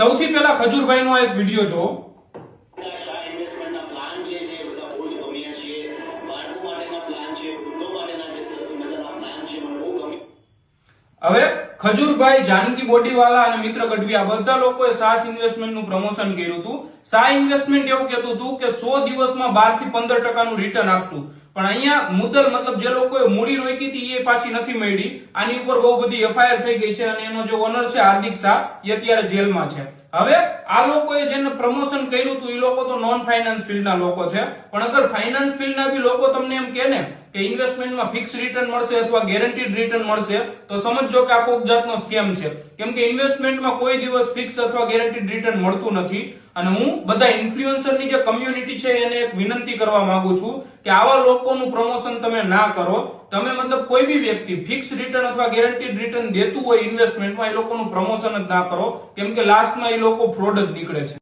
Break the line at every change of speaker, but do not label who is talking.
સૌથી પહેલા ખજૂરભાઈનો એક વિડિયો જો. હવે ખજૂરભાઈ, જાનકી બોડીવાલા અને મિત્ર ગઢવી આ બધા લોકોએ સાસ ઇન્વેસ્ટમેન્ટનું પ્રમોશન કર્યું હતું. સા ઇન્વેસ્ટમેન્ટ એવું કહેતું હતું કે 100 દિવસમાં 12 થી 15% રિટર્ન આપશું. પણ અહીંયા મુદ્દલ મતલબ જે લોકોએ મૂડી રોકી હતી એ પાછી નથી મળી. આની ઉપર બહુ બધી એફઆઈઆર થઈ ગઈ છે અને એનો જે ઓનર છે હાર્દિક શાહ એ અત્યારે જેલમાં છે. હવે આ લોકોએ જેને પ્રમોશન કર્યું હતું એ લોકો તો નોન ફાઇનાન્સ ફિલ્ડના લોકો છે. પણ અગર ફાઇનાન્સ ફિલ્ડના બી લોકો તમને એમ કહે ને કે ઇન્વેસ્ટમેન્ટમાં ફિક્સ રિટર્ન મળશે અથવા ગેરંટીડ રિટર્ન મળશે તો સમજજો કે આ કોઈક જાતનો સ્કેમ છે. કેમ કે ઇન્વેસ્ટમેન્ટમાં કોઈ દિવસ ફિક્સ અથવા ગેરંટીડ રિટર્ન મળતું નથી. અને હું બધા ઇન્ફ્લુએન્સરની જે કમ્યુનિટી છે એને એક વિનંતી કરવા માંગુ છું કે આવા લોકોનું પ્રમોશન તમે ના કરો. તમે મતલબ કોઈ બી વ્યક્તિ ફિક્સ રિટર્ન અથવા ગેરંટીડ રિટર્ન દેતું હોય ઇન્વેસ્ટમેન્ટમાં એ લોકોનું પ્રમોશન જ ના કરો. કેમ કે લાસ્ટમાં એ લોકો ફ્રોડ જ નીકળે છે.